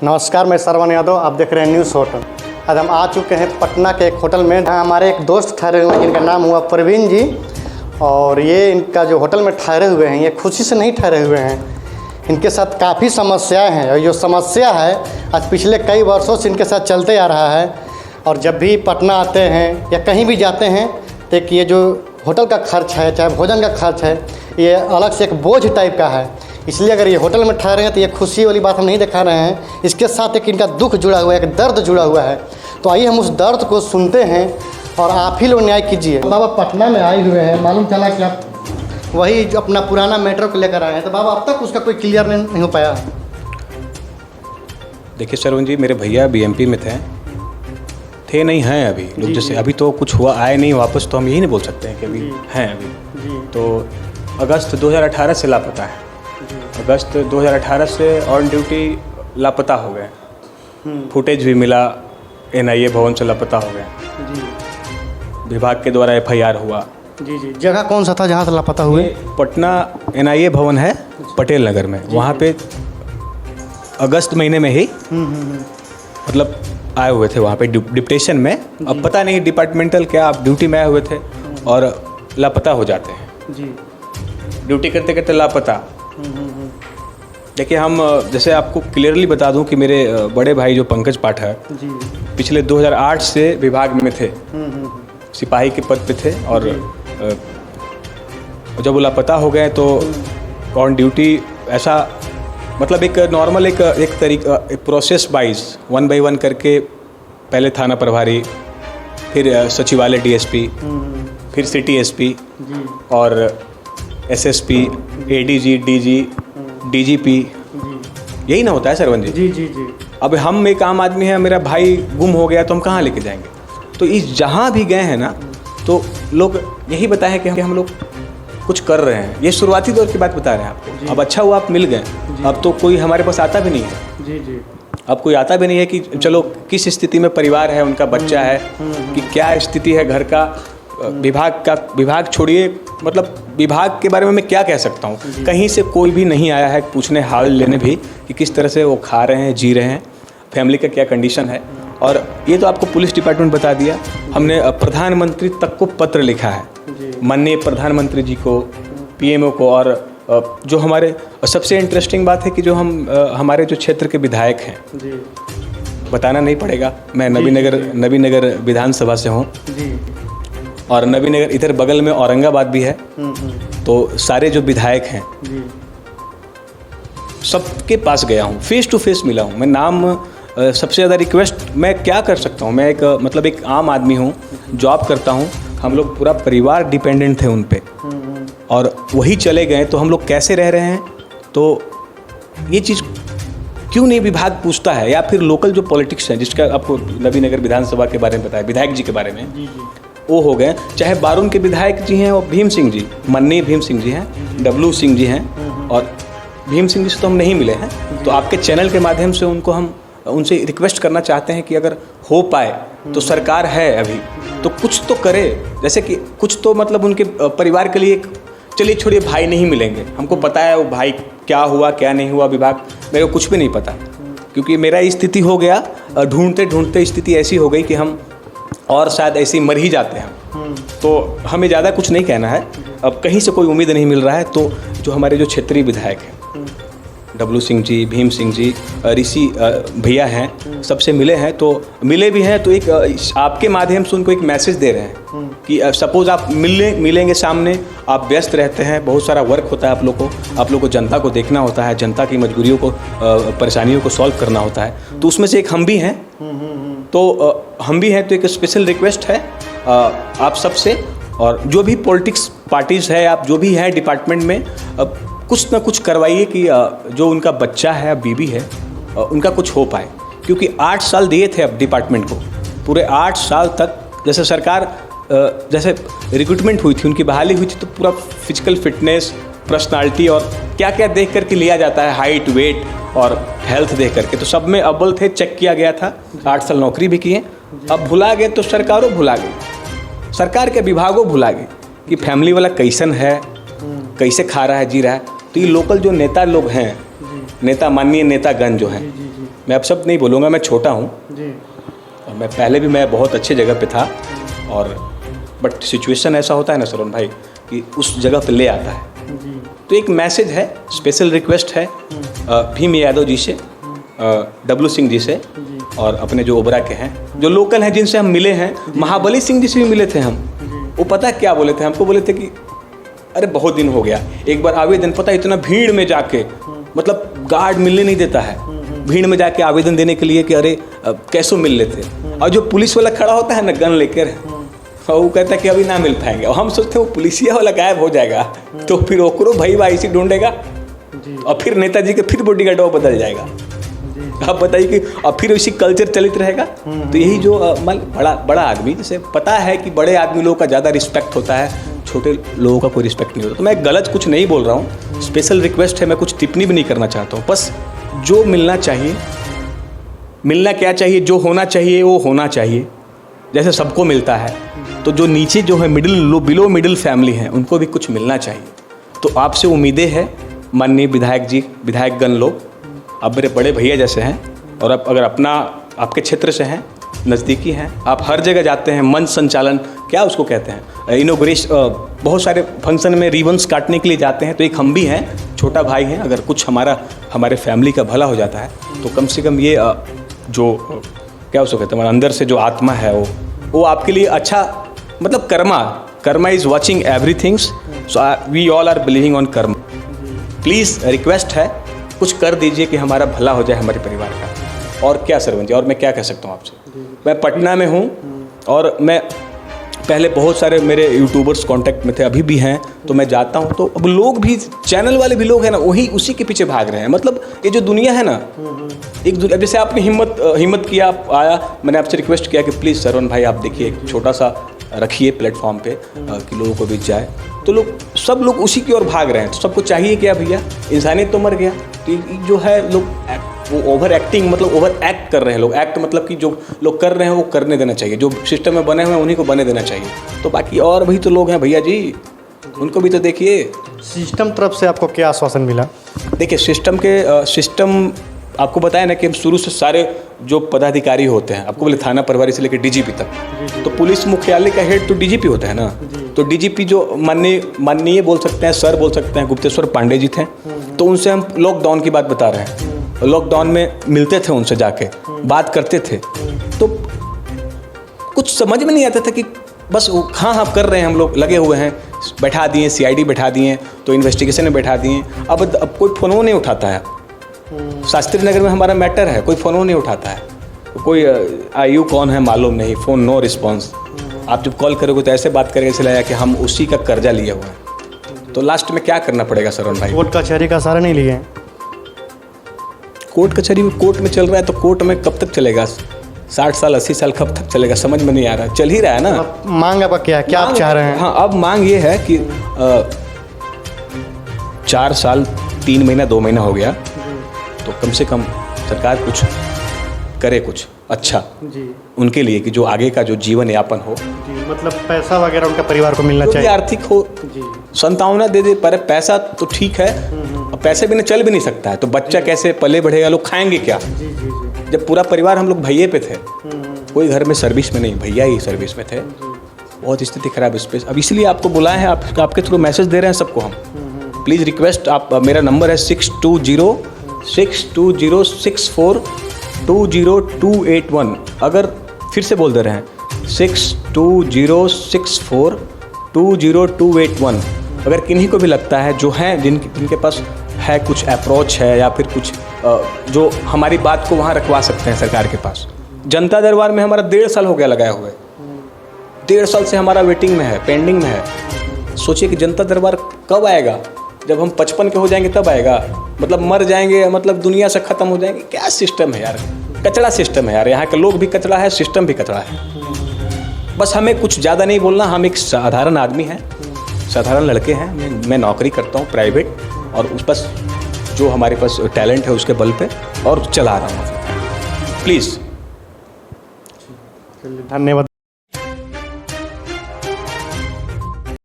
नमस्कार, मैं श्रवण यादव, आप देख रहे हैं न्यूज़ होटल। आज हम आ चुके हैं पटना के एक होटल में। हमारे एक दोस्त ठहरे हुए हैं जिनका नाम हुआ प्रवीण जी, और ये इनका जो होटल में ठहरे हुए हैं ये खुशी से नहीं ठहरे हुए हैं। इनके साथ काफ़ी समस्याएं हैं, और जो समस्या है आज पिछले कई वर्षों से इनके साथ चलते आ रहा है। और जब भी पटना आते हैं या कहीं भी जाते हैं तो ये जो होटल का खर्च है, चाहे भोजन का खर्च है, ये अलग से एक बोझ टाइप का है। इसलिए अगर ये होटल में ठहरे हैं तो ये खुशी वाली बात हम नहीं दिखा रहे हैं, इसके साथ एक इनका दुख जुड़ा हुआ है, एक दर्द जुड़ा हुआ है। तो आइए हम उस दर्द को सुनते हैं और आप ही लोग न्याय कीजिए। बाबा पटना में आए हुए हैं, मालूम चला कि आप वही जो अपना पुराना मैटर को लेकर आए हैं, तो बाबा अब तक उसका कोई क्लियर नहीं हो पाया। देखिए श्रवण जी, मेरे भैया बीएमपी में थे नहीं हैं अभी लोग, जैसे अभी तो कुछ हुआ आए नहीं वापस, तो हम यही नहीं बोल सकते हैं कि अभी हैं अभी। तो अगस्त 2018 से लापता है, अगस्त 2018 से ऑन ड्यूटी लापता हो गए। फुटेज भी मिला, एनआईए भवन से लापता हो गए। विभाग के द्वारा एफआईआर हुआ। जी। जगह कौन सा था जहाँ से लापता हुए? पटना एनआईए भवन है पटेल नगर में, वहाँ पे अगस्त महीने में ही मतलब आए हुए थे वहाँ पे डिप्टेशन में। अब पता नहीं डिपार्टमेंटल क्या, आप ड्यूटी में आए हुए थे और लापता हो जाते हैं जी। ड्यूटी करते करते लापता। देखिए हम जैसे आपको क्लियरली बता दूं कि मेरे बड़े भाई जो पंकज पाठक पिछले 2008 से विभाग में थे, सिपाही के पद पे थे, और जब वो लापता हो गए तो ऑन ड्यूटी ऐसा मतलब एक नॉर्मल एक तरीका प्रोसेस वाइज 1 by 1 करके पहले थाना प्रभारी, फिर सचिवालय डीएसपी, फिर सिटी एसपी और एसएसपी, एडीजी, डीजी, डीजीपी, यही ना होता है सरवन जी? जी। अब हम एक आम आदमी है, मेरा भाई गुम हो गया तो हम कहाँ लेके जाएंगे? तो इस जहाँ भी गए हैं ना, तो लोग यही बताएं कि हम लोग कुछ कर रहे हैं। ये शुरुआती दौर की बात बता रहे हैं आपको। अब अच्छा हुआ आप मिल गए, अब तो कोई हमारे पास आता भी नहीं है। जी। अब कोई आता भी नहीं है कि चलो किस स्थिति में परिवार है, उनका बच्चा है, कि क्या स्थिति है घर का, विभाग छोड़िए, मतलब विभाग के बारे में मैं क्या कह सकता हूँ। कहीं से कोई भी नहीं आया है पूछने, हाल लेने भी कि किस तरह से वो खा रहे हैं, जी रहे हैं, फैमिली का क्या कंडीशन है। और ये तो आपको पुलिस डिपार्टमेंट बता दिया। हमने प्रधानमंत्री तक को पत्र लिखा है, माननीय प्रधानमंत्री जी को, पीएमओ को। और जो हमारे सबसे इंटरेस्टिंग बात है कि जो हमारे जो क्षेत्र के विधायक हैं, बताना नहीं पड़ेगा, मैं नबीनगर विधानसभा से हूँ, और नबीनगर इधर बगल में औरंगाबाद भी है। तो सारे जो विधायक हैं सबके पास गया हूँ, फेस टू फेस मिला हूँ मैं। नाम सबसे ज़्यादा रिक्वेस्ट मैं क्या कर सकता हूँ, मैं एक आम आदमी हूँ, जॉब करता हूँ, हम लोग पूरा परिवार डिपेंडेंट थे उन पे, और वही चले गए तो हम लोग कैसे रह रहे हैं? तो ये चीज़ क्यों नहीं विभाग पूछता है? या फिर लोकल जो पॉलिटिक्स हैं, जिसका आपको नबीनगर विधानसभा के बारे में बताया, विधायक जी के बारे में, वो हो गए, चाहे बारून के विधायक जी हैं और भीम सिंह जी, माननीय भीम सिंह जी हैं, डब्लू सिंह जी हैं, और भीम सिंह जी से तो हम नहीं मिले हैं। तो आपके चैनल के माध्यम से उनसे रिक्वेस्ट करना चाहते हैं कि अगर हो पाए तो सरकार है अभी तो कुछ तो करे, जैसे कि कुछ तो मतलब उनके परिवार के लिए। चलिए छोड़िए, भाई नहीं मिलेंगे, हमको पता है वो भाई क्या हुआ क्या नहीं हुआ, विभाग मेरे को कुछ भी नहीं पता, क्योंकि मेरा स्थिति हो गया, ढूंढते ढूंढते स्थिति ऐसी हो गई कि हम और शायद ऐसे ही मर ही जाते हैं। तो हमें ज़्यादा कुछ नहीं कहना है, अब कहीं से कोई उम्मीद नहीं मिल रहा है। तो जो हमारे जो क्षेत्रीय विधायक हैं, डब्लू सिंह जी, भीम सिंह जी, ऋषि भैया हैं, सबसे मिले हैं, तो मिले भी हैं। तो एक आपके माध्यम से उनको एक मैसेज दे रहे हैं कि सपोज़ आप मिलेंगे सामने, आप व्यस्त रहते हैं, बहुत सारा वर्क होता है आप लोग को जनता को देखना होता है, जनता की मजबूरियों को, परेशानियों को सॉल्व करना होता है। तो उसमें से एक हम भी हैं। तो हम भी हैं, तो एक स्पेशल रिक्वेस्ट है आप सबसे, और जो भी पॉलिटिक्स पार्टीज़ है, आप जो भी हैं डिपार्टमेंट में, कुछ ना कुछ करवाइए कि जो उनका बच्चा है, बीबी है, उनका कुछ हो पाए। क्योंकि 8 साल दिए थे अब डिपार्टमेंट को, पूरे 8 साल तक जैसे सरकार जैसे रिक्रूटमेंट हुई थी, उनकी बहाली हुई थी, तो पूरा फिजिकल फिटनेस, पर्सनालिटी और क्या क्या देख करके लिया जाता है, हाइट, वेट और हेल्थ देख करके, तो सब में अव्वल थे, चेक किया गया था। 8 साल नौकरी भी किए। अब भुला गए तो सरकारों भुला गई, सरकार के विभागों भुला गए कि फैमिली वाला कैसन है, कैसे खा रहा है, जी रहा है। तो ये लोकल जो नेता लोग हैं, नेता माननीय नेतागण जो हैं, मैं अब सब नहीं बोलूँगा, मैं छोटा हूँ जी और मैं पहले भी मैं बहुत अच्छे जगह पे था, और बट सिचुएशन ऐसा होता है ना सरवण भाई कि उस जगह पे ले आता है। जी तो एक मैसेज है, स्पेशल रिक्वेस्ट है भीम यादव जी से, डब्लू सिंह जी से, और अपने जो ओबरा के हैं, जो लोकल हैं, जिनसे हम मिले हैं। महाबली सिंह जी से भी मिले थे हम। वो पता क्या बोले थे हमको? बोले थे कि अरे बहुत दिन हो गया, एक बार आवेदन, पता है इतना भीड़ में जाके, मतलब गार्ड मिलने नहीं देता है, भीड़ में जाके आवेदन देने के लिए कि अरे कैसे मिल लेते। और जो पुलिस वाला खड़ा होता है ना गन लेकर, और वो कहता है कि अभी ना मिल पाएंगे, और हम सोचते हैं वो पुलिसिया वाला गायब हो जाएगा, तो फिर ओकरो भाई भाई इसी ढूंढेगा, और फिर नेताजी के फिर बॉडीगार्ड वो बदल जाएगा। आप बताइए कि और फिर इसी कल्चर चलित रहेगा। तो यही जो बड़ा आदमी, जैसे पता है कि बड़े आदमी लोगों का ज़्यादा रिस्पेक्ट होता है, छोटे लोगों का कोई रिस्पेक्ट नहीं होता। तो मैं गलत कुछ नहीं बोल रहा हूँ, स्पेशल रिक्वेस्ट है, मैं कुछ टिप्पणी भी नहीं करना चाहता हूँ। बस जो मिलना चाहिए, मिलना क्या चाहिए, जो होना चाहिए वो होना चाहिए, जैसे सबको मिलता है। तो जो नीचे जो है बिलो मिडिल फैमिली हैं, उनको भी कुछ मिलना चाहिए। तो आपसे उम्मीदें हैं माननीय विधायक जी, विधायकगण लोग, आप मेरे बड़े भैया जैसे हैं, और आप अगर आपके क्षेत्र से हैं, नज़दीकी हैं, आप हर जगह जाते हैं, मंच संचालन क्या उसको कहते हैं, इनोग्रेशन, बहुत सारे फंक्शन में रिबन्स काटने के लिए जाते हैं। तो एक हम भी हैं, छोटा भाई हैं, अगर कुछ हमारे फैमिली का भला हो जाता है तो कम से कम ये जो क्या उसको कहते हैं, हमारे अंदर से जो आत्मा है वो आपके लिए अच्छा, मतलब karma is watching everythings, so we all are believing on karma. Please request है, कुछ कर दीजिए कि हमारा भला हो जाए, हमारे परिवार का। और क्या सरवण जी, और मैं क्या कह सकता हूँ आपसे? मैं पटना में हूँ, और मैं पहले बहुत सारे मेरे यूट्यूबर्स कांटेक्ट में थे, अभी भी हैं। तो मैं जाता हूँ तो अब लोग भी, चैनल वाले भी लोग हैं ना, वही उसी के पीछे भाग रहे हैं। मतलब ये जो दुनिया है ना, एक जैसे आपने हिम्मत किया, आप आया, मैंने आपसे रिक्वेस्ट किया कि प्लीज़ सरवण भाई आप देखिए, एक छोटा सा रखिए प्लेटफॉर्म पे कि लोगों को भी जाए। तो सब लोग उसी की ओर भाग रहे हैं। तो सबको चाहिए क्या भैया, इंसानियत तो मर गया। तो जो है लोग वो ओवर एक्टिंग, मतलब ओवर एक्ट कर रहे हैं लोग। एक्ट मतलब कि जो लोग कर रहे हैं वो करने देना चाहिए, जो सिस्टम में बने हुए हैं उन्हीं को बने देना चाहिए। तो बाकी और भी तो लोग हैं भैया जी, उनको भी तो देखिए। सिस्टम तरफ से आपको क्या आश्वासन मिला? देखिए सिस्टम आपको बताया ना कि हम शुरू से सारे जो पदाधिकारी होते हैं, आपको बोले थाना प्रभारी से लेकर डीजीपी तक, तो पुलिस मुख्यालय का हेड तो डीजीपी होता है ना। तो डीजीपी जो माननीय बोल सकते हैं, सर बोल सकते हैं, गुप्तेश्वर पांडे जी थे। तो उनसे हम लॉकडाउन की बात बता रहे हैं, लॉकडाउन में मिलते थे उनसे, जाके बात करते थे। तो कुछ समझ में नहीं आता था कि बस हाँ कर रहे हैं, हम लोग लगे हुए हैं, बैठा दिए, सीआईडी बैठा दिए, तो इन्वेस्टिगेशन में बैठा दिए। अब कोई फ़ोन नहीं उठाता है। शास्त्री नगर में हमारा मैटर है, कोई फ़ोन नहीं उठाता है, कोई आयु कौन है मालूम नहीं, फ़ोन नो रिस्पॉन्स। आप जब कॉल करोगे तो ऐसे बात करेंगे चला कि हम उसी का कर्जा लिए हुए हैं। तो लास्ट में क्या करना पड़ेगा सरवण भाई? कोर्ट कचहरी का सहारा नहीं लिए? कोर्ट कचहरी में, कोर्ट में चल रहा है तो कोर्ट में कब तक चलेगा? 60 साल 80 साल कब तक चलेगा? समझ में नहीं आ रहा। चल ही रहा है ना। मांग आपका क्या है, क्या आप चाह रहे हैं? हाँ, अब मांग ये है कि 4 साल 3 महीना 2 महीना हो गया, तो कम से कम सरकार कुछ करे, कुछ अच्छा जी उनके लिए, कि जो आगे का जो जीवन यापन हो जी, मतलब पैसा वगैरह उनका परिवार को मिलना चाहिए, आर्थिक हो जी, संतावना दे दे। पर पैसा तो ठीक है, अब पैसे बिना चल भी नहीं सकता है, तो बच्चा कैसे पले बढ़ेगा, लोग खाएंगे क्या? जी जी जी। जब पूरा परिवार हम लोग भैये पे थे, कोई घर में सर्विस में नहीं, भैया ही सर्विस में थे। बहुत स्थिति खराब इस पे। अब इसलिए आपको बुलाए हैं, आपके थ्रू मैसेज दे रहे हैं सबको हम। प्लीज़ रिक्वेस्ट, आप मेरा नंबर है 620624208281। अगर फिर से बोल दे रहे हैं 6206420281। अगर किन्हीं को भी लगता है, जो हैं जिनके पास है कुछ अप्रोच है, या फिर कुछ जो हमारी बात को वहाँ रखवा सकते हैं सरकार के पास। जनता दरबार में हमारा 1.5 साल हो गया लगाया हुआ है, 1.5 साल से हमारा वेटिंग में है, पेंडिंग में है। सोचिए कि जनता दरबार कब आएगा? जब हम 55 के हो जाएंगे तब आएगा, मतलब मर जाएंगे, मतलब दुनिया से ख़त्म हो जाएंगे। क्या सिस्टम है यार, कचड़ा सिस्टम है यार। यहाँ के लोग भी कचड़ा है, सिस्टम भी कचड़ा है। बस हमें कुछ ज़्यादा नहीं बोलना, हम एक साधारण आदमी हैं, साधारण लड़के हैं। मैं नौकरी करता हूँ प्राइवेट, और उस बस जो हमारे पास टैलेंट है उसके बल पे और चला रहा हूँ। प्लीज़ धन्यवाद।